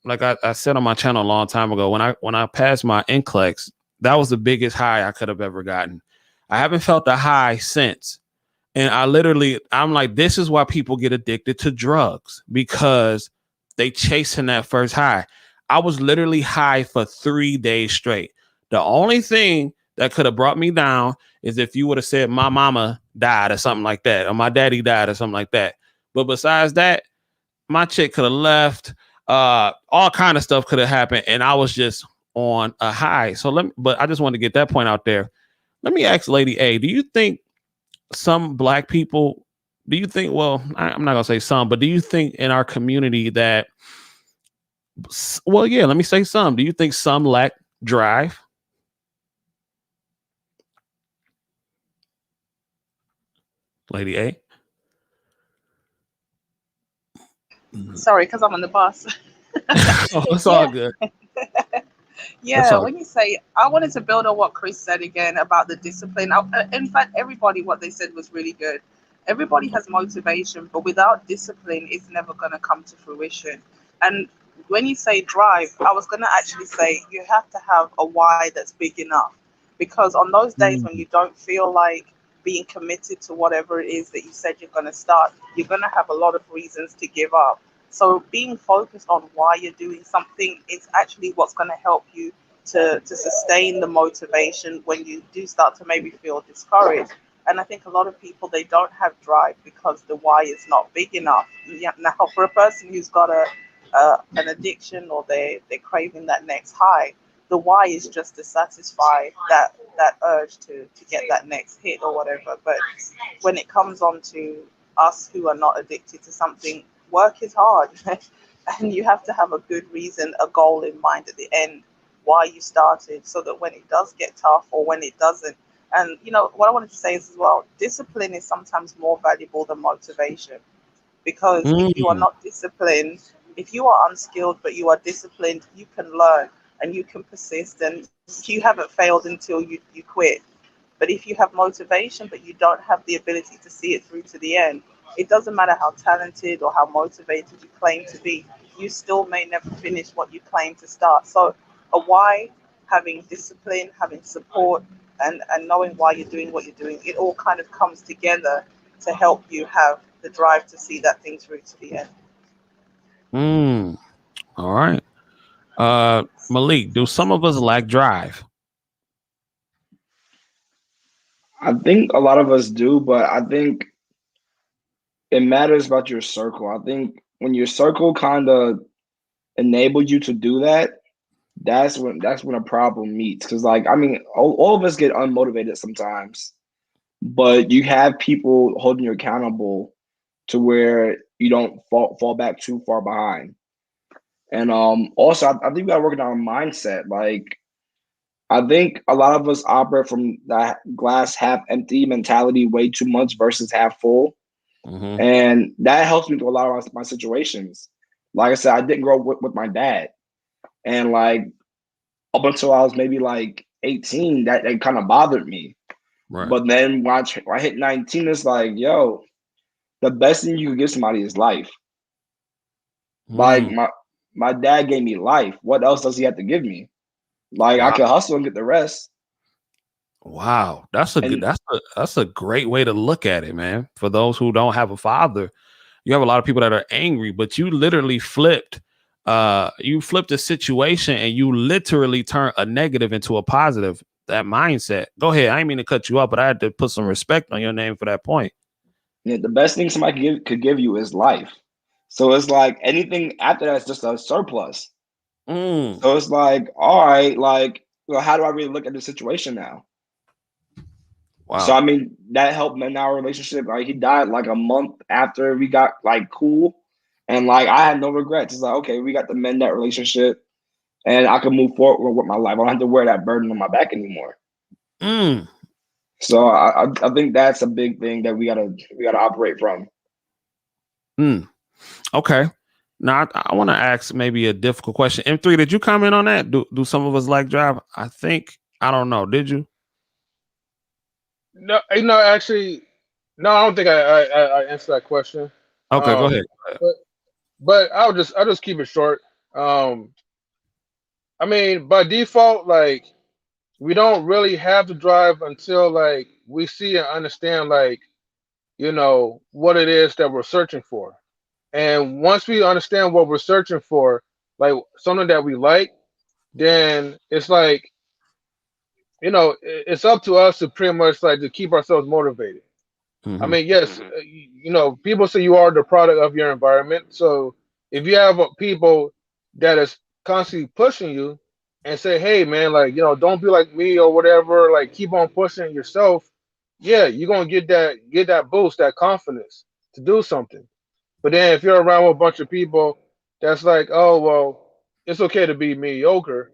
like I said on my channel a long time ago, when I passed my NCLEX, that was the biggest high I could have ever gotten. I haven't felt a high since. And I'm like, this is why people get addicted to drugs, because they chasing that first high. I was literally high for 3 days straight. The only thing that could have brought me down is if you would have said my mama died or something like that, or my daddy died or something like that. But besides that, my chick could have left. All kind of stuff could have happened, and I was just on a high. But I just wanted to get that point out there. Let me ask Lady A, do you think some black people, well, I'm not gonna say some, but do you think in our community that, well, yeah, let me say some. Do you think some lack drive? Lady A? Sorry, because I'm on the bus. Oh, it's all good. Yeah, when you say, I wanted to build on what Chris said again about the discipline. In fact, everybody, what they said was really good. Everybody has motivation, but without discipline, it's never going to come to fruition. And when you say drive, I was going to actually say you have to have a why that's big enough. Because on those days when you don't feel like being committed to whatever it is that you said you're going to start, you're going to have a lot of reasons to give up. So being focused on why you're doing something is actually what's going to help you to sustain the motivation when you do start to maybe feel discouraged. And I think a lot of people, they don't have drive because the why is not big enough. Now, for a person who's got an addiction, or they're craving that next high, the why is just to satisfy that urge to get that next hit or whatever. But when it comes on to us who are not addicted to something, work is hard. And you have to have a good reason, a goal in mind at the end, why you started, so that when it does get tough or when it doesn't, And you know what I wanted to say is as well, discipline is sometimes more valuable than motivation, because if you are Mm, not disciplined, if you are unskilled but you are disciplined, you can learn and you can persist, and you haven't failed until you quit. But if you have motivation but you don't have the ability to see it through to the end, it doesn't matter how talented or how motivated you claim to be, you still may never finish what you claim to start. So a why, having discipline, having support, and knowing why you're doing what you're doing, it all kind of comes together to help you have the drive to see that thing through to the end. mm. All right. Malik, do some of us lack drive? I think a lot of us do, but I think it matters about your circle. I think when your circle kind of enabled you to do that, that's when a problem meets. Because like I mean, all of us get unmotivated sometimes, but you have people holding you accountable to where you don't fall back too far behind. And also I think we gotta work on our mindset. Like I think a lot of us operate from that glass half empty mentality way too much versus half full. Mm-hmm. And that helps me through a lot of my situations. Like I said, I didn't grow up with my dad. And like up until I was maybe like 18, that kind of bothered me. Right. But then when I hit 19, it's like, yo, the best thing you could give somebody is life. Like Mm. my dad gave me life. What else does he have to give me? Like I Wow. can hustle and get the rest. Wow. That's a good And that's a great way to look at it, man. For those who don't have a father, you have a lot of people that are angry, but you literally flipped a situation and you literally turned a negative into a positive. That mindset. Go ahead. I didn't mean to cut you up, but I had to put some respect on your name for that point. yeah, the best thing somebody could give you is life. So it's like anything after that is just a surplus. Mm. So it's like, all right, like, well, how do I really look at the situation now? So I Wow. mean, that helped in our relationship. Like he died like a month after we got like cool, and like I had no regrets. It's like okay, we got to mend that relationship, and I can move forward with my life. I don't have to wear that burden on my back anymore. Mm. So I think that's a big thing that we gotta operate from. Mm. Okay. Now I want to ask maybe a difficult question. M3, did you comment on that? Do some of us like drive? I think I don't know. Did you? No, no, actually, no, I don't think I answered that question. Okay, go ahead. Um, but I'll just keep it short. Um, I mean, by default, like we don't really have to drive until like we see and understand like what it is that we're searching for. And once we understand what we're searching for, like something that we like, then it's like it's up to us to pretty much like to keep ourselves motivated. I Hmm. mean, yes, people say you are the product of your environment. So if you have people that is constantly pushing you and say, "Hey, man, like don't be like me or whatever," like keep on pushing yourself. Yeah, you're gonna get that boost, that confidence to do something. But then if you're around with a bunch of people that's like, "Oh, well, it's okay to be mediocre,"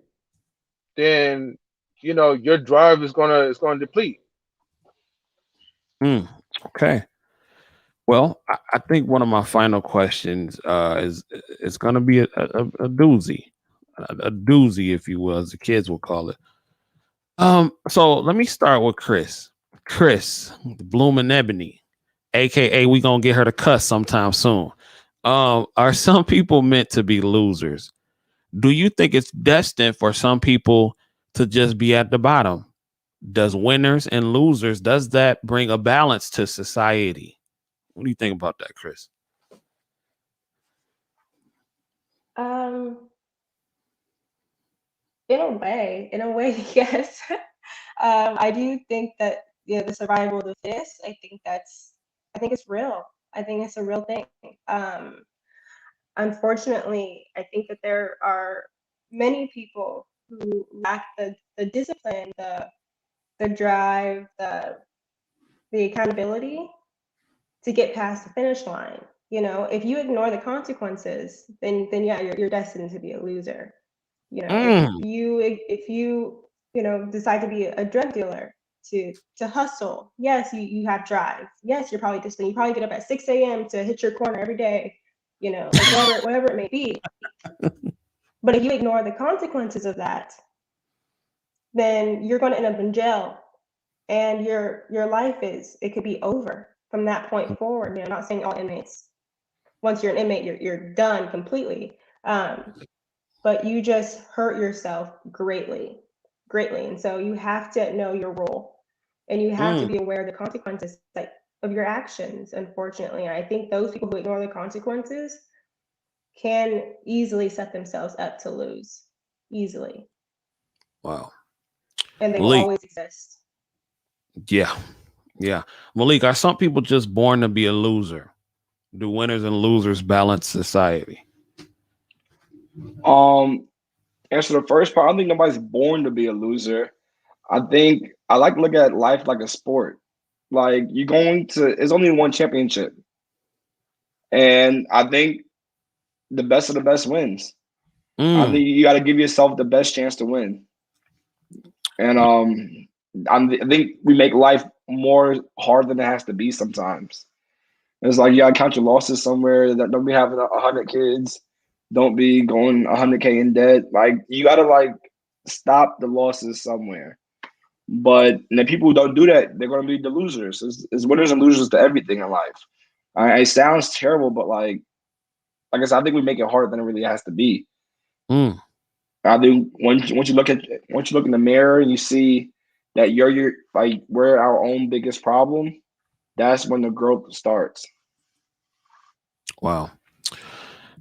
then your drive is gonna deplete. Mm. Okay. Well, I think one of my final questions is going to be a doozy, a doozy, if you will, as the kids will call it. So let me start with Chris. Chris, the Bloomin' Ebony, aka we gonna get her to cuss sometime soon. Are some people meant to be losers? Do you think it's destined for some people to just be at the bottom? Does winners and losers, does that bring a balance to society? What do you think about that, Chris? Um, in a way, yes. I do think that the survival of the fittest. I think it's real. I think it's a real thing. Um, Unfortunately, I think that there are many people who lack the discipline, the drive, the accountability to get past the finish line. If you ignore the consequences, then yeah, you're destined to be a loser. If Mm, you decide to be a drug dealer to hustle. Yes, you have drive. Yes, you're probably disciplined. You probably get up at 6 a.m. to hit your corner every day, like whatever it may be. But if you ignore the consequences of that, then you're going to end up in jail, and your life it could be over from that point forward. I'm not saying all inmates. Once you're an inmate, you're done completely. But you just hurt yourself greatly. And so you have to know your role, and you have to be aware of the consequences of your actions, unfortunately. And I think those people who ignore the consequences can easily set themselves up to lose, easily. Wow. And they will always exist. Yeah. Malik, are some people just born to be a loser? Do winners and losers balance society? Answer the first part. I don't think nobody's born to be a loser. I think I like to look at life like a sport. Like it's only one championship. And I think the best of the best wins. I think you got to give yourself the best chance to win. And I think we make life more hard than it has to be sometimes. It's like you got to count your losses somewhere. That don't be having 100 kids. Don't be going 100K in debt. Like, you got to stop the losses somewhere. But the people who don't do that, they're going to be the losers. It's winners and losers to everything in life. It sounds terrible, but like I said, I think we make it harder than it really has to be. I think once you look in the mirror and you see that we're our own biggest problem, that's when the growth starts. Wow.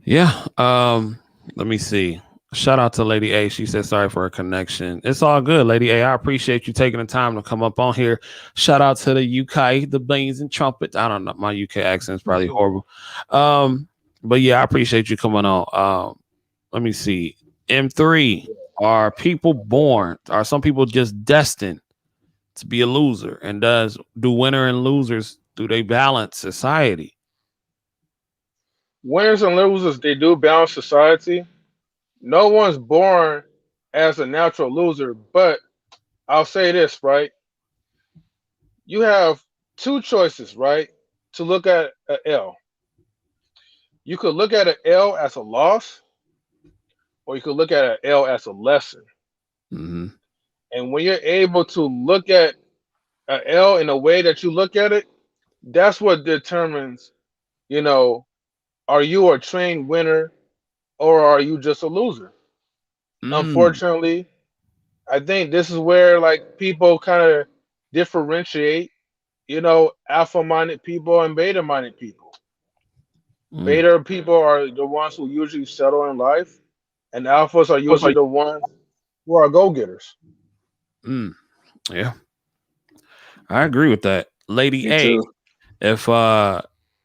Yeah. Let me see. Shout out to Lady A. She said sorry for her connection. It's all good, Lady A. I appreciate you taking the time to come up on here. Shout out to the UK, the beans and trumpets. I don't know. My UK accent is probably horrible. But yeah, I appreciate you coming on. Let me see. M3. Are some people just destined to be a loser? And do winner and losers, do they balance society? Winners and losers, they do balance society. No one's born as a natural loser, but I'll say this, right? You have two choices, right? To look at an L. You could look at an L as a loss, or you could look at an L as a lesson. Mm-hmm. And when you're able to look at an L in a way that you look at it, that's what determines, are you a trained winner or are you just a loser? Unfortunately, I think this is where people kind of differentiate, alpha-minded people and beta-minded people. Beta people are the ones who usually settle in life, and alphas are usually the ones who are go-getters. Yeah, I agree with that, Lady Me A. too.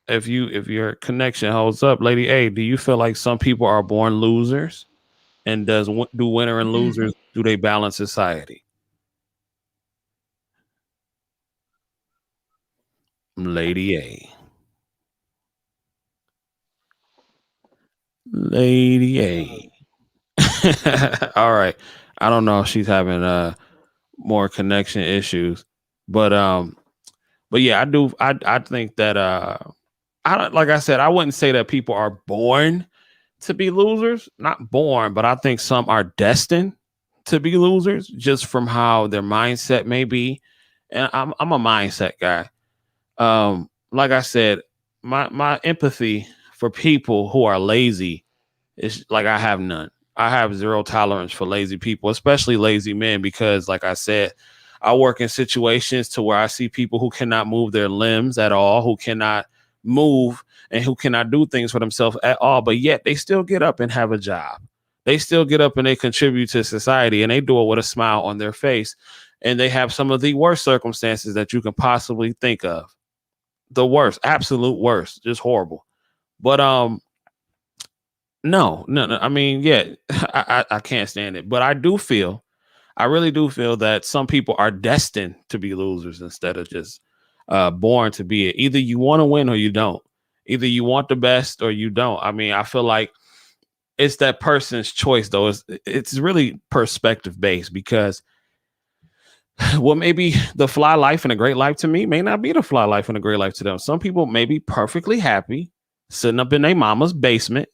If your connection holds up, Lady A, do you feel like some people are born losers, and do winner and losers, do they balance society? Lady A. All right. I don't know if she's having more connection issues, but yeah, I think that like I said, I wouldn't say that people are born to be losers, not born, but I think some are destined to be losers just from how their mindset may be. And I'm a mindset guy. Like I said, my empathy for people who are lazy is like I have none. I have zero tolerance for lazy people, especially lazy men, because like I said, I work in situations to where I see people who cannot move their limbs at all, who cannot move and who cannot do things for themselves at all, but yet they still get up and have a job. They still get up and they contribute to society, and they do it with a smile on their face. And they have some of the worst circumstances that you can possibly think of. The worst, absolute worst, just horrible. But no. I mean, yeah, I can't stand it. But I really do feel that some people are destined to be losers instead of just born to be it. Either you want to win or you don't. Either you want the best or you don't. I mean, I feel like it's that person's choice, though. It's really perspective based, because what may be the fly life and a great life to me may not be the fly life and a great life to them. Some people may be perfectly happy sitting up in their mama's basement,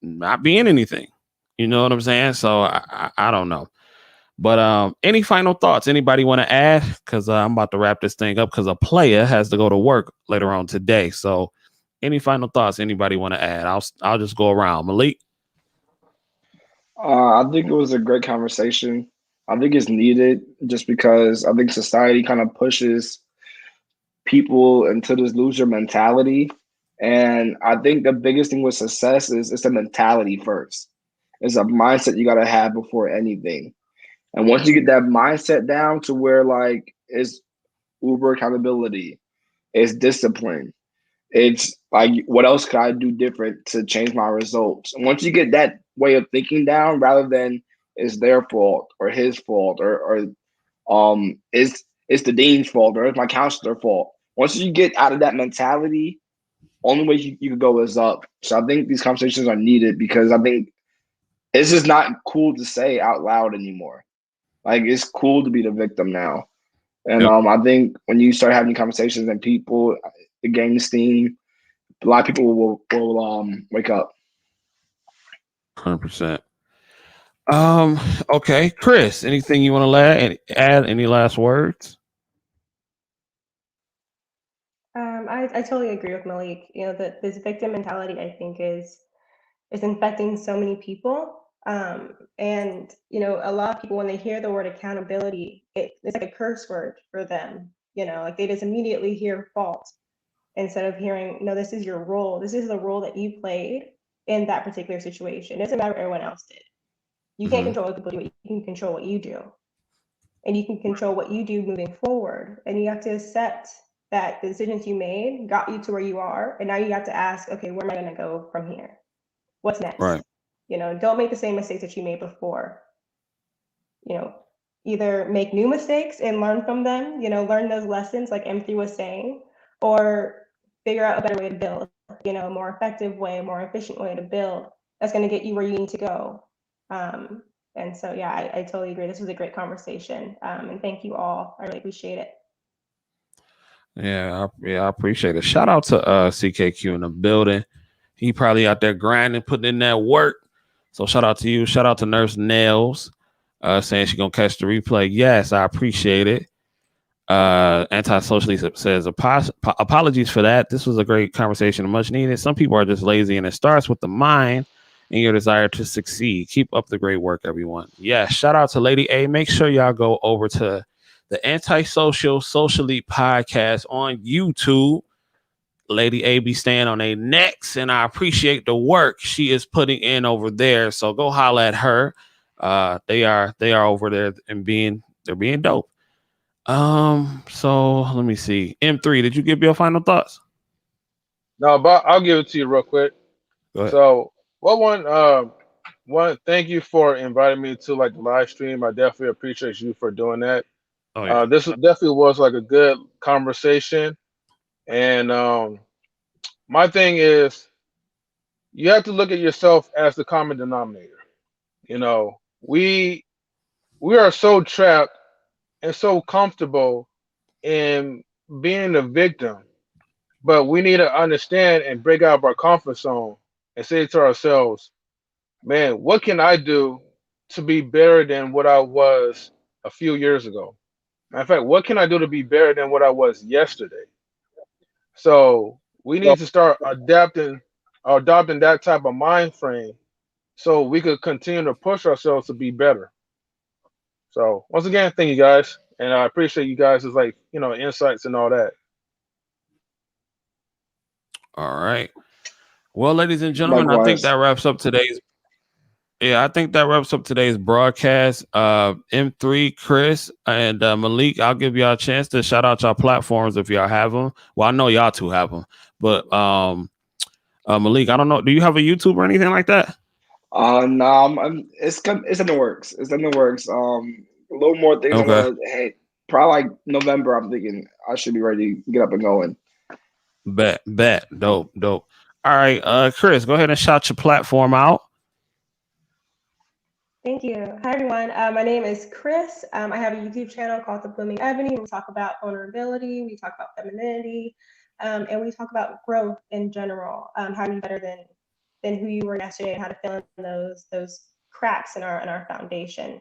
not being anything. You know what I'm saying? So I don't know. But any final thoughts? Anybody want to add? Because I'm about to wrap this thing up because a player has to go to work later on today. So any final thoughts anybody want to add? I'll just go around. Malik? I think it was a great conversation. I think it's needed just because I think society kind of pushes people into this loser mentality. And I think the biggest thing with success is it's a mentality first. It's a mindset you got to have before anything. And once you get that mindset down to where like it's Uber accountability, it's discipline, it's like what else could I do different to change my results? And once you get that way of thinking down, rather than it's their fault or his fault or it's the dean's fault or it's my counselor's fault. Once you get out of that mentality, only way you can go is up. So I think these conversations are needed because I think it's just not cool to say out loud anymore. Like it's cool to be the victim now. And Yep. I think when you start having conversations and people, the game steam, a lot of people will wake up. 100%. Okay, Chris, anything you want to add? Any last words? I totally agree with Malik. You know, that this victim mentality, I think, is infecting so many people. And you know, a lot of people when they hear the word accountability, it's like a curse word for them. You know, like they just immediately hear fault instead of hearing, no, this is your role. This is the role that you played in that particular situation. It doesn't matter what everyone else did. You can't control what people do. You can control what you do, and you can control what you do moving forward. And you have to accept that the decisions you made got you to where you are, and now you have to ask, okay, where am I going to go from here? What's next? Right. You know, don't make the same mistakes that you made before. You know, either make new mistakes and learn from them, you know, learn those lessons like M3 was saying, or figure out a better way to build, you know, a more effective way, a more efficient way to build that's going to get you where you need to go. And so, yeah, I totally agree. This was a great conversation. And thank you all. I really appreciate it. Yeah, I appreciate it. Shout out to CKQ in the building. He probably out there grinding, putting in that work. So shout out to you. Shout out to Nurse Nails, saying she's gonna catch the replay. Yes, I appreciate it. Anti-socially says apologies for that. This was a great conversation and much needed. Some people are just lazy, and it starts with the mind and your desire to succeed. Keep up the great work, everyone. Yeah, shout out to Lady A. Make sure y'all go over to the Antisocial Social Elite podcast on YouTube. Lady A be staying on their necks, and I appreciate the work she is putting in over there. So go holler at her. They are over there and they're being dope. So let me see. M3, did you give your final thoughts? No, but I'll give it to you real quick. Go ahead. So, one, thank you for inviting me to like the live stream. I definitely appreciate you for doing that. Oh, yeah. This definitely was like a good conversation. And my thing is, you have to look at yourself as the common denominator. You know, we are so trapped and so comfortable in being the victim, but we need to understand and break out of our comfort zone and say to ourselves, man, what can I do to be better than what I was a few years ago? Matter of fact, what can I do to be better than what I was yesterday? So we need to start adopting that type of mind frame so we could continue to push ourselves to be better. So once again, thank you guys. And I appreciate you guys' like, you know, insights and all that. All right. Well, ladies and gentlemen, Likewise. I think that wraps up today's broadcast. M3, Chris, and Malik, I'll give y'all a chance to shout out y'all platforms if y'all have them. Well, I know y'all two have them, but Malik, I don't know. Do you have a YouTube or anything like that? No, it's in the works. It's in the works. A little more things. Okay. Probably like November. I'm thinking I should be ready to get up and going. Bet. Dope. All right, Chris, go ahead and shout your platform out. Thank you. Hi, everyone. My name is Chris. I have a YouTube channel called The Blooming Ebony. We talk about vulnerability, we talk about femininity, and we talk about growth in general, how to be better than who you were yesterday and how to fill in those cracks in our foundation.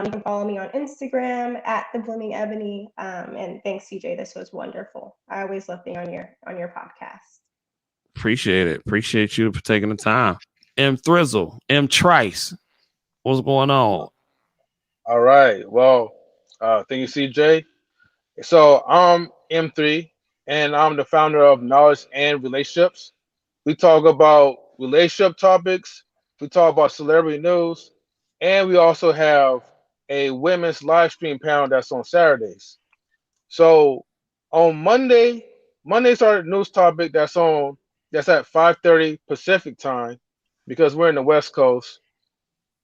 You can follow me on Instagram at The Blooming Ebony. And thanks, CJ. This was wonderful. I always love being on your podcast. Appreciate it. Appreciate you for taking the time. M Thrizzle, M Trice. What's going on? All right. Well, thank you, CJ. So I'm M3, and I'm the founder of Knowledge and Relationships. We talk about relationship topics. We talk about celebrity news, and we also have a women's live stream panel that's on Saturdays. So on Monday's our news topic that's at 5:30 Pacific time because we're in the West Coast.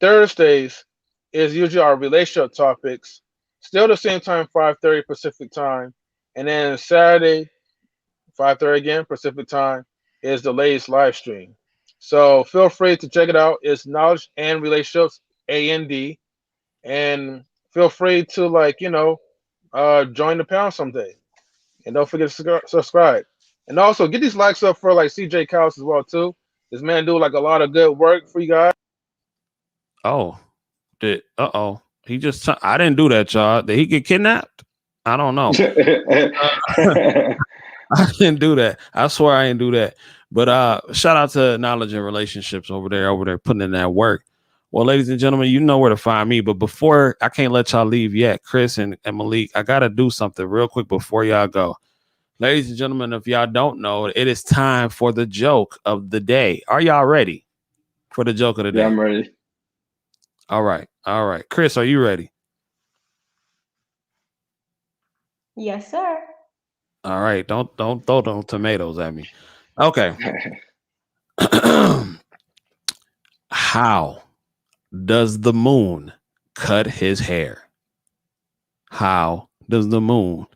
Thursdays is usually our relationship topics, still the same time, 5:30 Pacific time. And then Saturday, 5:30 again, Pacific time, is the latest live stream. So feel free to check it out. It's Knowledge and Relationships, AND. And feel free to join the panel someday. And don't forget to subscribe. And also get these likes up for like CJ Cows as well too. This man do like a lot of good work for you guys. Oh, he just I didn't do that, y'all. Did he get kidnapped? I don't know. I didn't do that. I swear I didn't do that. But shout out to Knowledge and Relationships over there putting in that work. Well, ladies and gentlemen, you know where to find me. But before, I can't let y'all leave yet. Chris and Malik, I got to do something real quick before y'all go. Ladies and gentlemen, if y'all don't know, it is time for the joke of the day. Are y'all ready for the joke of the day? Yeah, I'm ready. All right. Chris, are you ready? Yes, sir. All right. Don't throw those tomatoes at me. Okay. How does the moon cut his hair? How does the moon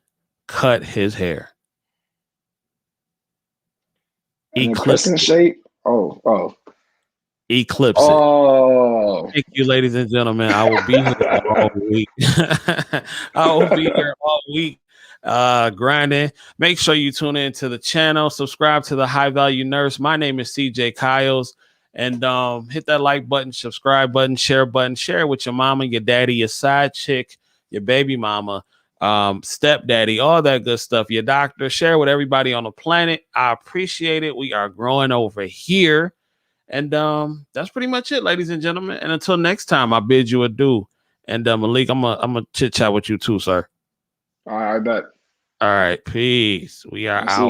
cut his hair? Eclipse Crescent shape. Oh. Eclipse it. Oh. Thank you, ladies and gentlemen. I will be here all week. I will be here all week grinding. Make sure you tune in to the channel. Subscribe to the High Value Nurse. My name is CJ Kyles. And hit that like button, subscribe button, share it with your mama, your daddy, your side chick, your baby mama, stepdaddy, all that good stuff, your doctor. Share with everybody on the planet. I appreciate it. We are growing over here. And that's pretty much it, ladies and gentlemen. And until next time, I bid you adieu. And Malik, I'm gonna chit chat with you too, sir. All right, I bet. All right, peace. We are out.